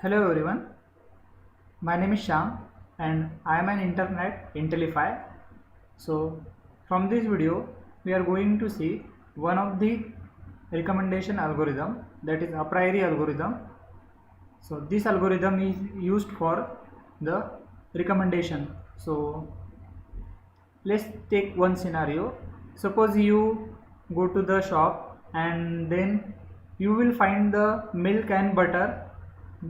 Hello everyone, my name is Sham and I am an intern at Intellify. So from this video we are going to see one of the recommendation algorithm, that is a priori algorithm. So this algorithm is used for the recommendation. So let's take one scenario. Suppose you go to the shop and then you will find the milk and butter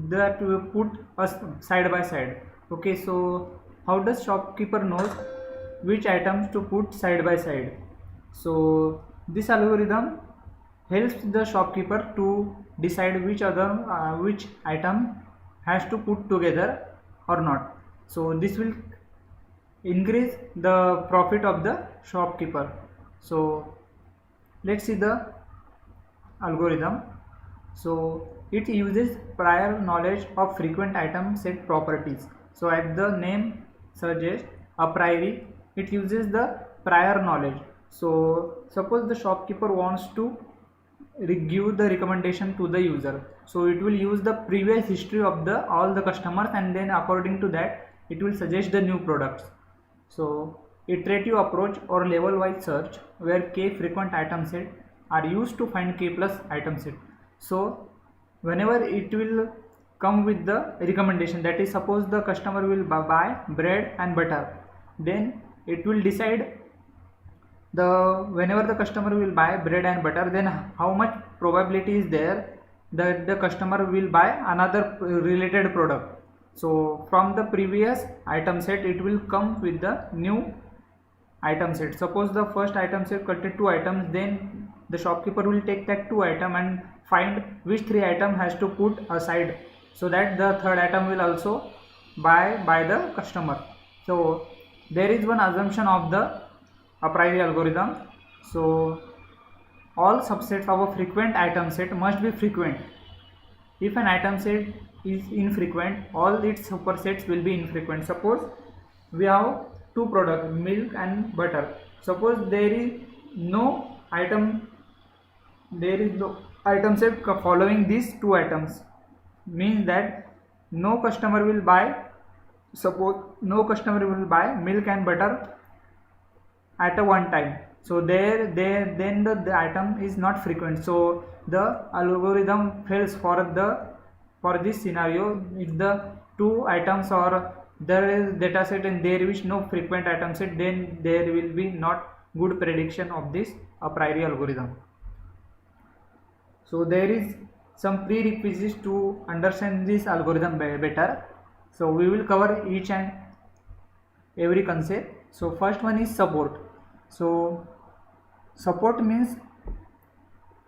that we put us side by side. Okay, so how does shopkeeper knows which items to put side by side? So this algorithm helps the shopkeeper to decide which item has to put together or not. So this will increase the profit of the shopkeeper. So let's see the algorithm. So it uses prior knowledge of frequent item set properties. So as the name suggests, a priori, it uses the prior knowledge. So suppose the shopkeeper wants to give the recommendation to the user, so it will use the previous history of the all the customers, and then according to that it will suggest the new products. So iterative approach or level wise search where k frequent item set are used to find k plus item set. So whenever it will come with the recommendation, that is suppose the customer will buy bread and butter, then it will decide the whenever the customer will buy bread and butter, then how much probability is there that the customer will buy another related product. So from the previous item set it will come with the new item set. Suppose the first item set contained 2 items, then the shopkeeper will take that 2 item and find which 3 item has to put aside, so that the third item will also buy by the customer. So there is one assumption of the a priori algorithm. So all subsets of a frequent item set must be frequent. If an item set is infrequent, all its supersets will be infrequent. Suppose we have two products, milk and butter. Suppose there is no item set following these two items, means that no customer will buy, suppose no customer will buy milk and butter at a one time. So then the item is not frequent. So the algorithm fails for this scenario. If the two items or there is data set and there is no frequent item set, then there will be not good prediction of this a priori algorithm. So there is some prerequisites to understand this algorithm better. So we will cover each and every concept. So first one is support. So support means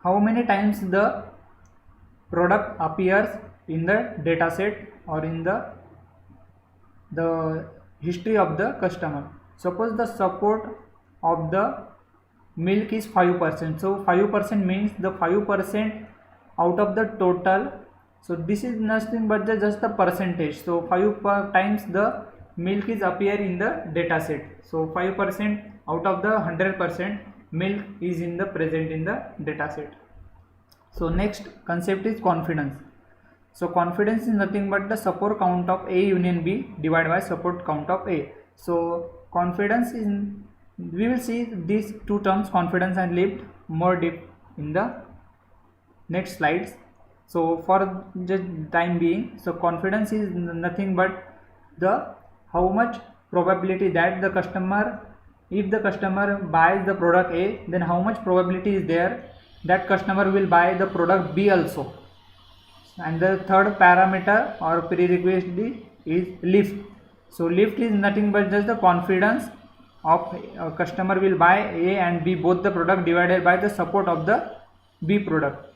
how many times the product appears in the data set or in the history of the customer. Suppose the support of the milk is 5%. So 5% means the 5% out of the total. So this is nothing but just the percentage. So 5 times the milk is appear in the data set. So 5% out of the 100% milk is in the present in the data set. So next concept is confidence. So confidence is nothing but the support count of A union B divided by support count of A. So confidence is, we will see these two terms, confidence and lift, more deep in the next slides. So for just time being, so confidence is nothing but the how much probability that the customer, if the customer buys the product A, then how much probability is there that customer will buy the product B also. And the third parameter or prerequisite is lift. So lift is nothing but just the confidence of a customer will buy A and B both the product divided by the support of the B product.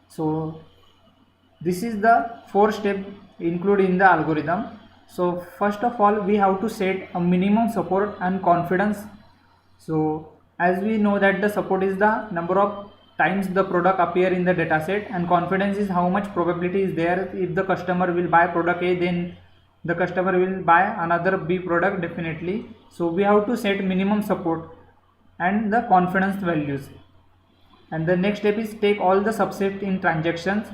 So this is the 4 step included in the algorithm. So first of all we have to set a minimum support and confidence. So as we know that the support is the number of times the product appear in the data set, and confidence is how much probability is there if the customer will buy product A, then the customer will buy another B product definitely. So we have to set minimum support and the confidence values. And the next step is take all the subset in transactions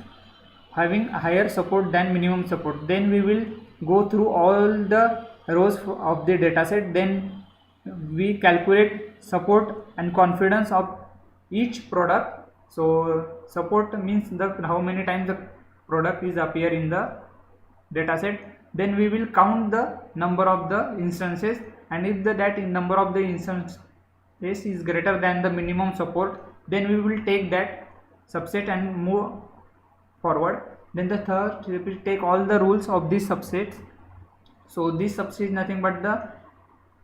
having higher support than minimum support. Then we will go through all the rows of the dataset. Then we calculate support and confidence of each product. So support means the how many times the product is appear in the dataset. Then we will count the number of the instances, and if that number of the instances is greater than the minimum support, then we will take that subset and move forward. Then the third step is take all the rules of these subsets. So this subset is nothing but the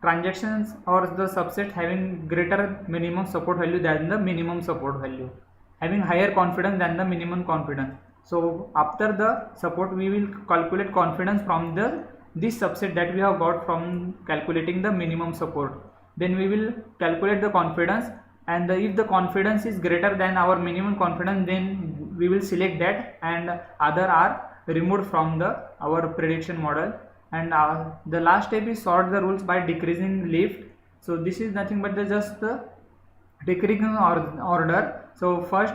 transactions or the subset having greater minimum support value than the minimum support value, having higher confidence than the minimum confidence. So after the support we will calculate confidence from this subset that we have got from calculating the minimum support. Then we will calculate the confidence, and if the confidence is greater than our minimum confidence, then we will select that, and other are removed from our prediction model. And the last step is sort the rules by decreasing lift. So this is nothing but just the decreasing order. So first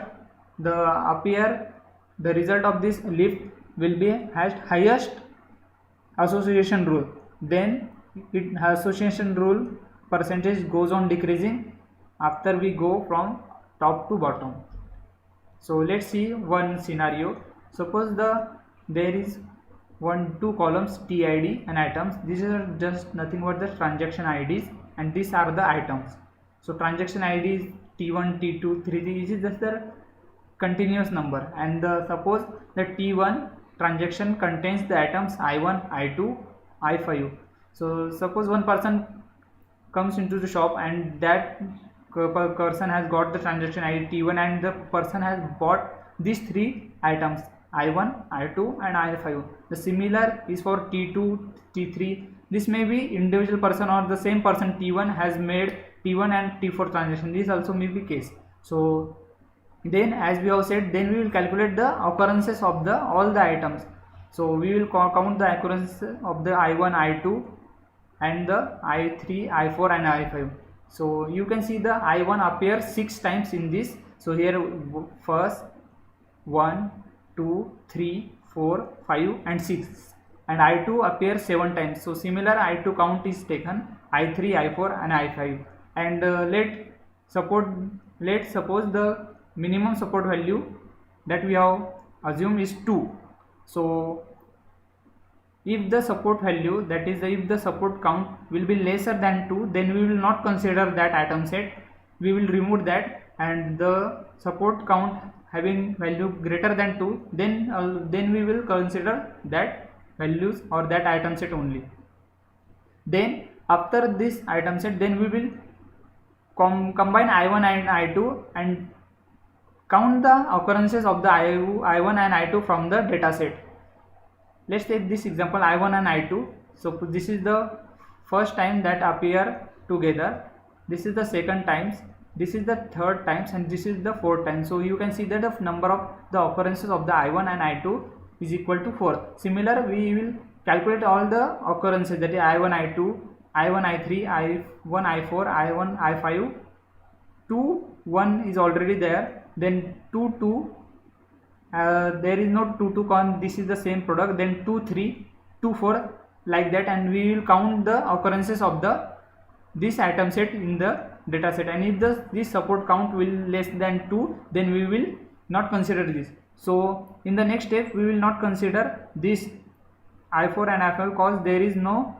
the result of this lift will be highest association rule. Then association rule percentage goes on decreasing after we go from top to bottom. So let's see one scenario. Suppose there is two columns TID and items. These are just nothing but the transaction IDs, and these are the items. So transaction ID is T1, T2, 3. This is just the continuous number, and suppose the T1 transaction contains the items I1, I2, I5. So suppose one person comes into the shop, and that person has got the transaction ID T1, and the person has bought these 3 items I1, I2 and I5. The similar is for T2, T3. This may be individual person or the same person T1 has made T1 and T4 transaction. This also may be case. So then, as we have said, then we will calculate the occurrences of all the items. So we will count the occurrences of the I1, I2 and the I3, I4 and I5. So you can see the I1 appears 6 times in this. So here first 1, 2, 3, 4, 5 and 6, and I2 appears 7 times. So similar I2 count is taken, I3, I4 and I5. And let's suppose the minimum support value that we have assumed is 2. So if the support value, that is if the support count will be lesser than 2, then we will not consider that item set, we will remove that, and the support count having value greater than 2, then we will consider that values or that item set only. Then after this item set, then we will combine I1 and I2 and count the occurrences of the I1 and I2 from the data set. Let's take this example I1 and I2. So this is the first time that appear together, this is the second times, this is the third times, and this is the fourth time. So you can see that the number of the occurrences of the I1 and I2 is equal to 4. Similar, we will calculate all the occurrences, that is I1, I2, I1, I3, I1, I4, I1, I5. 2, 1 is already there, then 2, 2, there is no 2, 2 this is the same product, then 2, 3, 2, 4, like that, and we will count the occurrences of this item set in the data set, and if this support count will less than 2, then we will not consider this. So in the next step we will not consider this I4 and I5 because there is no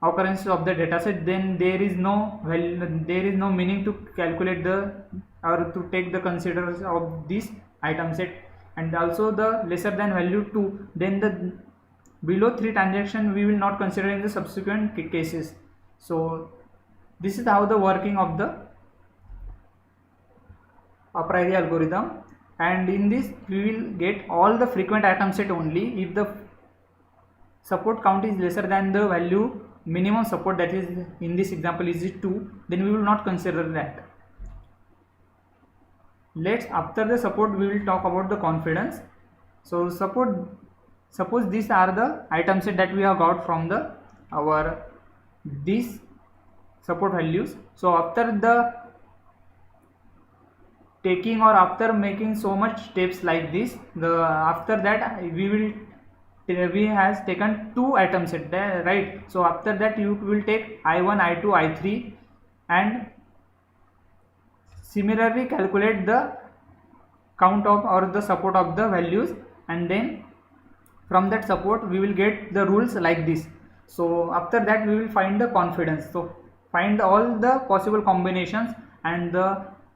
occurrences of the data set, then there is no meaning to calculate or to take the consideration of this item set. And also the lesser than value 2, then the below 3 transaction we will not consider in the subsequent cases. So this is how the working of the a priori algorithm, and in this we will get all the frequent item set only if the support count is lesser than the value minimum support, that is in this example is 2, then we will not consider that. After the support we will talk about the confidence. So suppose these are the item set that we have got from these support values. So after the taking or after making so much steps like this, after that we has taken two items set there, right? So after that you will take I1, I2, I3 and similarly calculate the count of or the support of the values, and then from that support we will get the rules like this. So after that we will find the confidence. So find all the possible combinations, and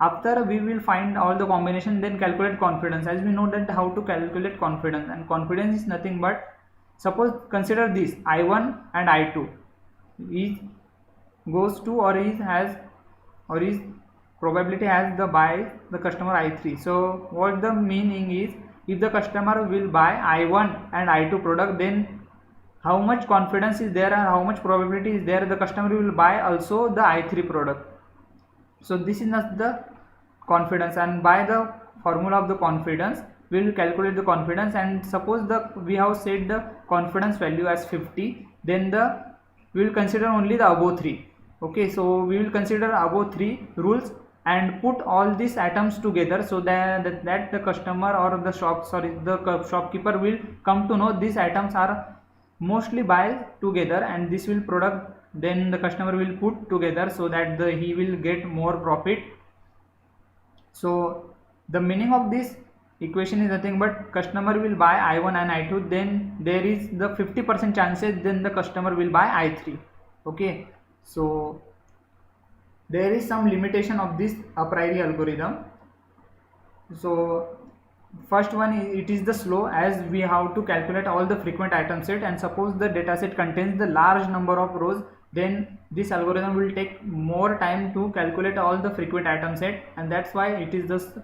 after we will find all the combination, then calculate confidence. As we know that how to calculate confidence, and confidence is nothing but, suppose consider this I1 and I2 is goes to or is has or is probability has the buy the customer I3. So what the meaning is, if the customer will buy I1 and I2 product, then how much confidence is there and how much probability is there the customer will buy also the I3 product. So this is not the confidence, and by the formula of the confidence we will calculate the confidence. And suppose we have set the confidence value as 50, then we will consider only the above 3. Okay, so we will consider above 3 rules and put all these items together, so that the customer or the shopkeeper will come to know these items are mostly buy together, and this will product then the customer will put together, so that he will get more profit. So the meaning of this equation is nothing but, customer will buy I1 and I2, then there is the 50% chances then the customer will buy I3. Okay, so there is some limitation of this a priori algorithm. So first one, it is the slow, as we have to calculate all the frequent item set, and suppose the data set contains the large number of rows, then this algorithm will take more time to calculate all the frequent item set, and that's why it is the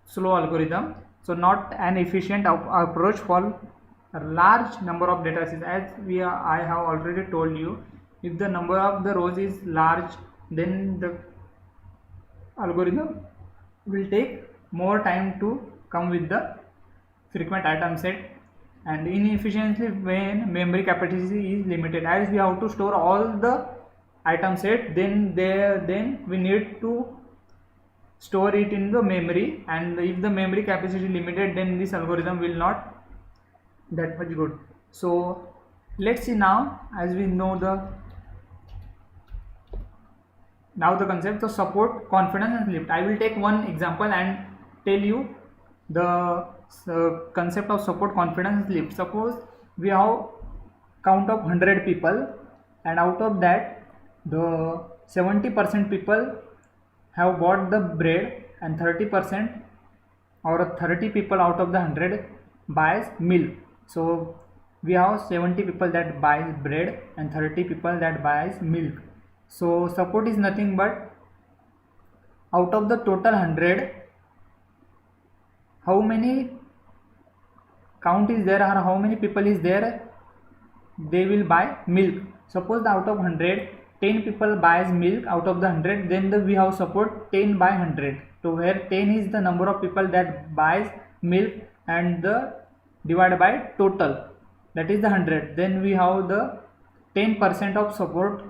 slow algorithm. So not an efficient approach for a large number of data sets. As I have already told you, if the number of the rows is large, then the algorithm will take more time to come with the frequent item set, and inefficiently when memory capacity is limited. As we have to store all the item set, then we need to store it in the memory, and if the memory capacity is limited, then this algorithm will not that much good. So let's see now, as we know the concept of support, confidence and lift. I will take one example and tell you the concept of support, confidence and lift. Suppose we have count of 100 people, and out of that the 70% people have bought the bread, and 30% or 30 people out of the 100 buys milk. So we have 70 people that buys bread and 30 people that buys milk. So support is nothing but, out of the total 100, how many count is there or how many people is there they will buy milk. Suppose out of 100, 10 people buys milk out of the 100, then we have support 10 by 100. So where 10 is the number of people that buys milk, and the divided by total, that is the 100, then we have the 10% of support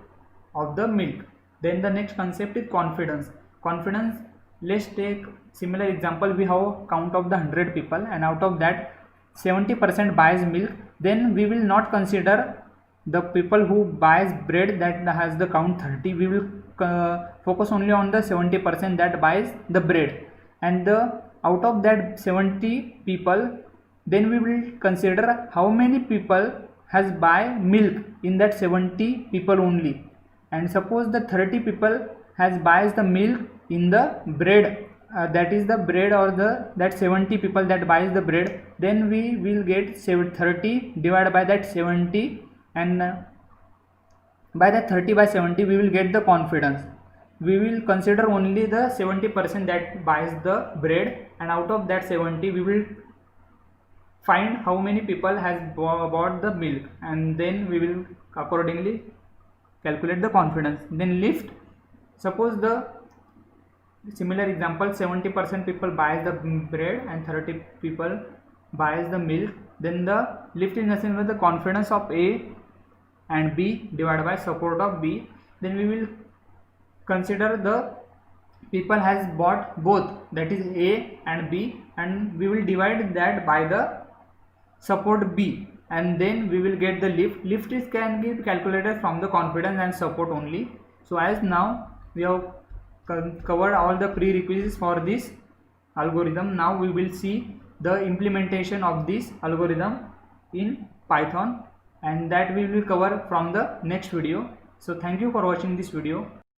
of the milk. Then the next concept is confidence. Confidence, let's take similar example. We have count of the 100 people, and out of that 70% buys milk, then we will not consider the people who buys bread that has the count 30. We will focus only on the 70% that buys the bread, and out of that 70 people, then we will consider how many people has buy milk in that 70 people only. And suppose the 30 people has buys the milk in the bread, that is the bread, or that 70 people that buys the bread, then we will get 30 divided by that 70, and by that 30 by 70 we will get the confidence. We will consider only the 70% that buys the bread, and out of that 70 we will find how many people has bought the milk, and then we will accordingly calculate the confidence. Then lift, suppose the similar example, 70% people buys the bread and 30 people buys the milk, then the lift is nothing but the confidence of A and B divided by support of B. Then we will consider the people has bought both, that is A and B, and we will divide that by the support B, and then we will get the lift is can be calculated from the confidence and support only. So as now we have covered all the prerequisites for this algorithm, now we will see the implementation of this algorithm in Python, and that we will cover from the next video. So thank you for watching this video.